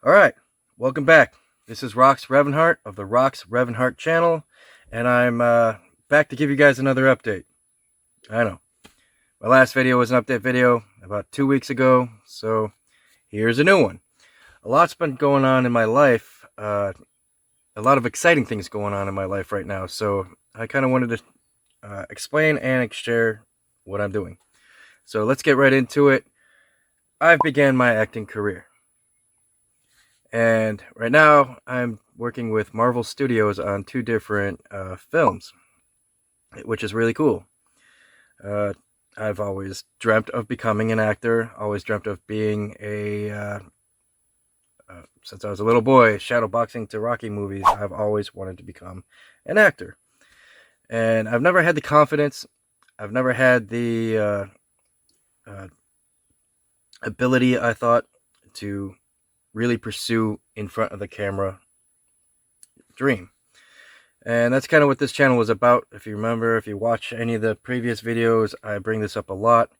Alright, welcome back. This is Rox Revenhart of the Rox Revenhart channel, and I'm back to give you guys another update. I know. My last video was an update video about 2 weeks ago, so here's a new one. A lot's been going on in my life, a lot of exciting things going on in my life right now, so I kind of wanted to explain and share what I'm doing. So let's get right into it. I've began my acting career. And right now, I'm working with Marvel Studios on 2 different films, which is really cool. I've always dreamt of becoming an actor, always dreamt of being since I was a little boy, shadowboxing to Rocky movies, I've always wanted to become an actor. And I've never had the confidence, I've never had the ability, I thought, to really pursue in front of the camera dream. And that's kind of what this channel was about. If you remember, if you watch any of the previous videos, I bring this up a lot.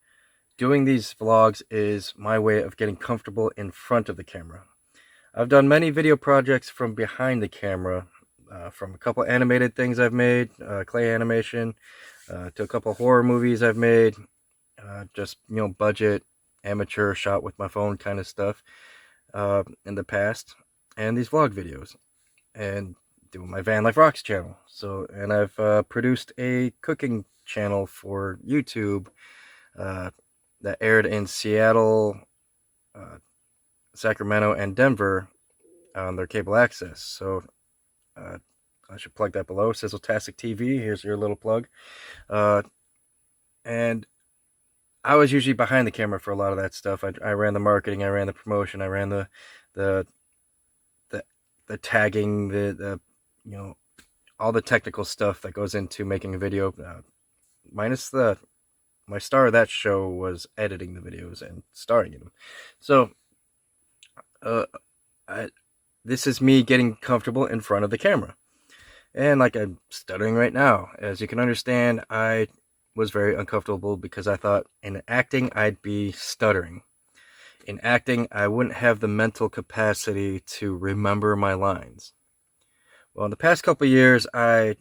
Doing these vlogs is my way of getting comfortable in front of the camera. I've done many video projects from behind the camera, from a couple animated things I've made, clay animation, to a couple horror movies I've made, just, budget, amateur, shot with my phone kind of stuff in the past, and these vlog videos, and doing my Van Life Rocks channel. So, and I've produced a cooking channel for YouTube that aired in Seattle, Sacramento, and Denver on their cable access. So I should plug that below. Sizzletastic TV. Here's your little plug. And I was usually behind the camera for a lot of that stuff. I ran the marketing, I ran the promotion, I ran the tagging, the all the technical stuff that goes into making a video. Minus my star of that show was editing the videos and starring in them. So this is me getting comfortable in front of the camera. And like I'm stuttering right now. As you can understand, I was very uncomfortable because I thought in acting I'd be stuttering. In acting, I wouldn't have the mental capacity to remember my lines. Well, in the past couple of years, I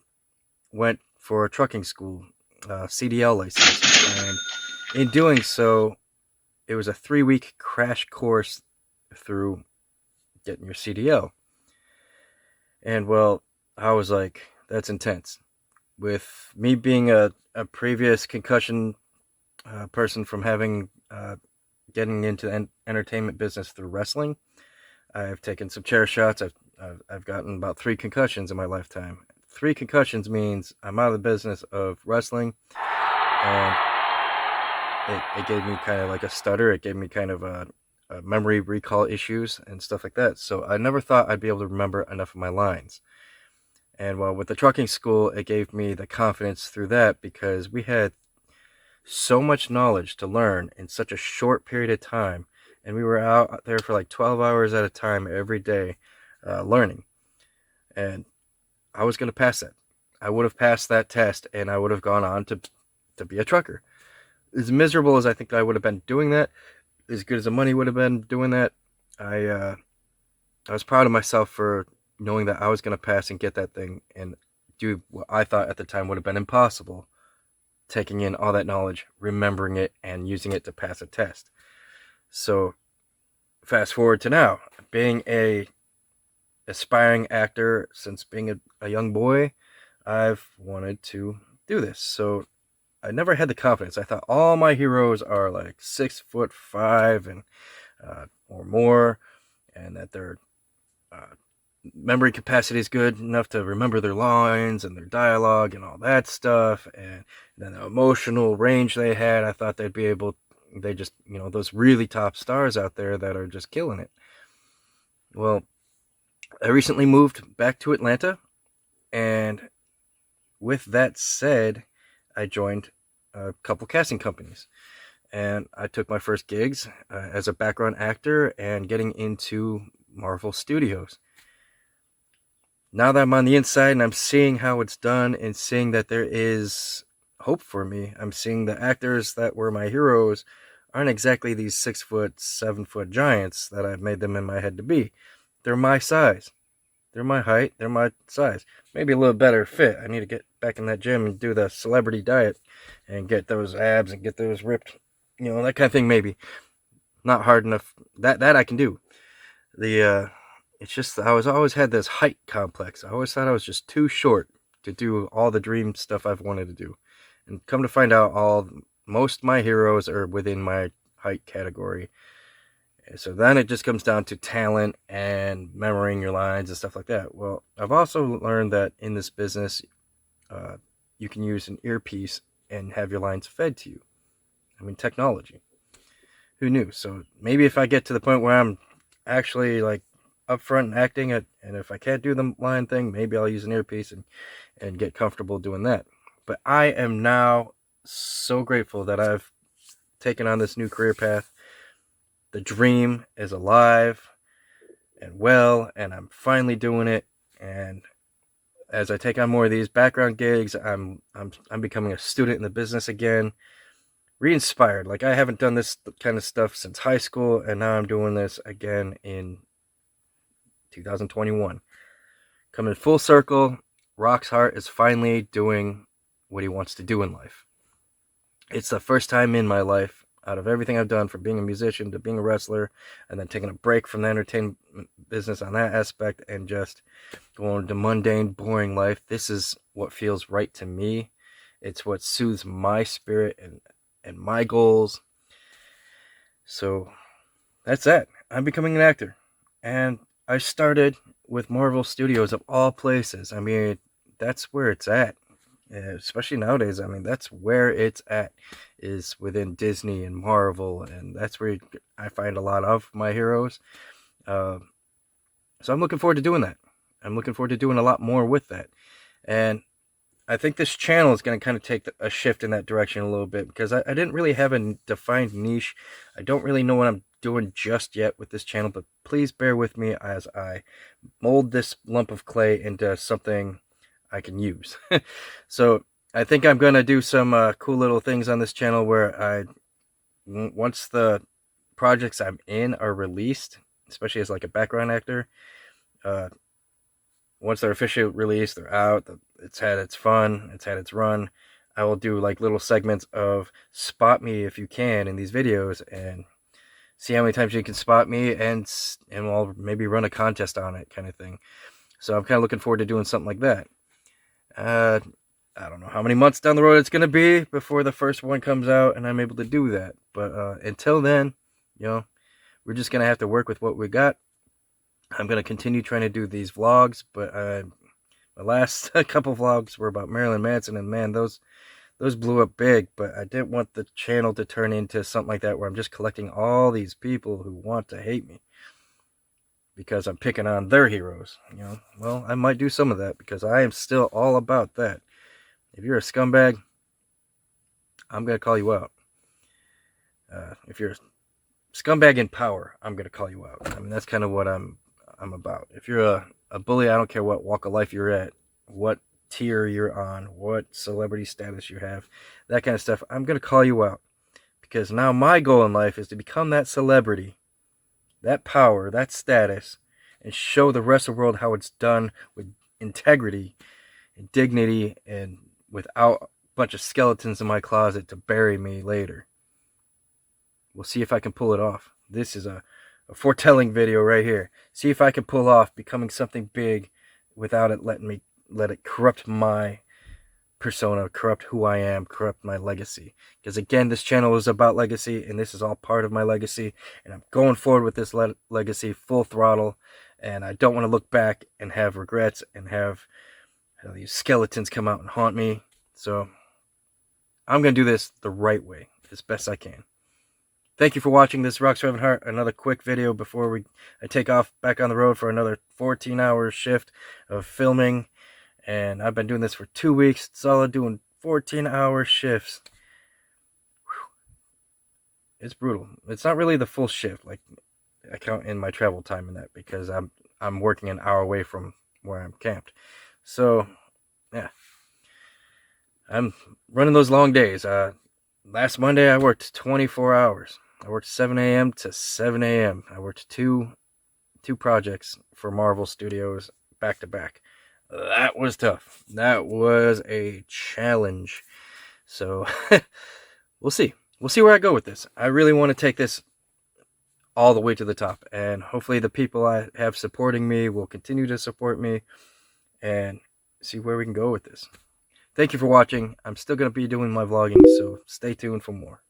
went for a trucking school, CDL license, and in doing so, it was a 3-week crash course through getting your CDL. And well, I was like, that's intense. With me being a previous concussion person from having getting into the entertainment business through wrestling, I've taken some chair shots. I've gotten about 3 concussions in my lifetime. 3 concussions means I'm out of the business of wrestling, and it gave me kind of like a stutter. It gave me kind of a memory recall issues and stuff like that. So I never thought I'd be able to remember enough of my lines. And well, with the trucking school, it gave me the confidence through that because we had so much knowledge to learn in such a short period of time. And we were out there for like 12 hours at a time every day learning. And I was going to pass that. I would have passed that test and I would have gone on to be a trucker. As miserable as I think I would have been doing that, as good as the money would have been doing that, I was proud of myself for knowing that I was going to pass and get that thing and do what I thought at the time would have been impossible, taking in all that knowledge, remembering it, and using it to pass a test. So fast forward to now, being a aspiring actor since being a young boy, I've wanted to do this. So I never had the confidence. I thought all my heroes are like 6'5" and or more, and that their memory capacity is good enough to remember their lines and their dialogue and all that stuff, and then the emotional range they had. I thought they'd be able, they just, those really top stars out there that are just killing it. Well, I recently moved back to Atlanta, and with that said, I joined a couple casting companies, and I took my first gigs as a background actor and getting into Marvel Studios. Now that I'm on the inside and I'm seeing how it's done and seeing that there is hope for me, I'm seeing the actors that were my heroes aren't exactly these 6 foot, 7 foot giants that I've made them in my head to be. They're my size. They're my height. They're my size. Maybe a little better fit. I need to get back in that gym and do the celebrity diet and get those abs and get those ripped, that kind of thing. Maybe not hard enough. That I can do. It's just I always had this height complex. I always thought I was just too short to do all the dream stuff I've wanted to do, and come to find out, most of my heroes are within my height category. So then it just comes down to talent and memorizing your lines and stuff like that. Well, I've also learned that in this business, you can use an earpiece and have your lines fed to you. I mean, technology. Who knew? So maybe if I get to the point where I'm actually like upfront and acting it, and if I can't do the line thing, maybe I'll use an earpiece and get comfortable doing that. But I am now so grateful that I've taken on this new career path. The dream is alive and well, and I'm finally doing it. And as I take on more of these background gigs, I'm becoming a student in the business again, re-inspired. Like, I haven't done this kind of stuff since high school, and now I'm doing this again in 2021. Coming full circle, Rock's heart is finally doing what he wants to do in life. It's the first time in my life, out of everything I've done, from being a musician to being a wrestler, and then taking a break from the entertainment business on that aspect and just going to mundane, boring life, this is what feels right to me. It's what soothes my spirit and my goals. So that's that. I'm becoming an actor. And I started with Marvel Studios, of all places. I mean, that's where it's at. Especially nowadays, I mean, that's where it's at, is within Disney and Marvel, and that's where I find a lot of my heroes. So I'm looking forward to doing that. I'm looking forward to doing a lot more with that. And I think this channel is going to kind of take a shift in that direction a little bit, because I didn't really have a defined niche. I don't really know what I'm doing just yet with this channel, but please bear with me as I mold this lump of clay into something I can use. So I think I'm going to do some cool little things on this channel where once the projects I'm in are released, especially as like a background actor, once they're officially released, they're out, it's had its fun, it's had its run, I will do like little segments of spot me if you can in these videos, and see how many times you can spot me, and I'll maybe run a contest on it, kind of thing. So I'm kind of looking forward to doing something like that. I don't know how many months down the road it's going to be before the first one comes out and I'm able to do that. But until then, we're just going to have to work with what we got. I'm going to continue trying to do these vlogs, but my last couple vlogs were about Marilyn Manson, and man, those blew up big. But I didn't want the channel to turn into something like that where I'm just collecting all these people who want to hate me because I'm picking on their heroes. Well, I might do some of that, because I am still all about that. If you're a scumbag, I'm going to call you out. If you're a scumbag in power, I'm going to call you out. I mean, that's kind of what I'm about. If you're a bully, I don't care what walk of life you're at, what tier you're on, what celebrity status you have, that kind of stuff, I'm going to call you out. Because now my goal in life is to become that celebrity, that power, that status, and show the rest of the world how it's done with integrity and dignity, and without a bunch of skeletons in my closet to bury me later. We'll see if I can pull it off. This is a foretelling video right here. See if I can pull off becoming something big without it let it corrupt my persona, corrupt who I am, corrupt my legacy. Because again, this channel is about legacy, and this is all part of my legacy, and I'm going forward with this legacy full throttle, and I don't want to look back and have regrets and have these skeletons come out and haunt me. So I'm going to do this the right way, as best I can. Thank you for watching this Rock's Heart. Another quick video before I take off back on the road for another 14-hour shift of filming. And I've been doing this for 2 weeks, solid, doing 14-hour shifts. Whew. It's brutal. It's not really the full shift. Like, I count in my travel time in that, because I'm working an hour away from where I'm camped. So, yeah. I'm running those long days. Last Monday I worked 24 hours. I worked 7 a.m. to 7 a.m. I worked two projects for Marvel Studios back to back. That was tough. That was a challenge. So we'll see. We'll see where I go with this. I really want to take this all the way to the top, and hopefully the people I have supporting me will continue to support me and see where we can go with this. Thank you for watching. I'm still going to be doing my vlogging, so stay tuned for more.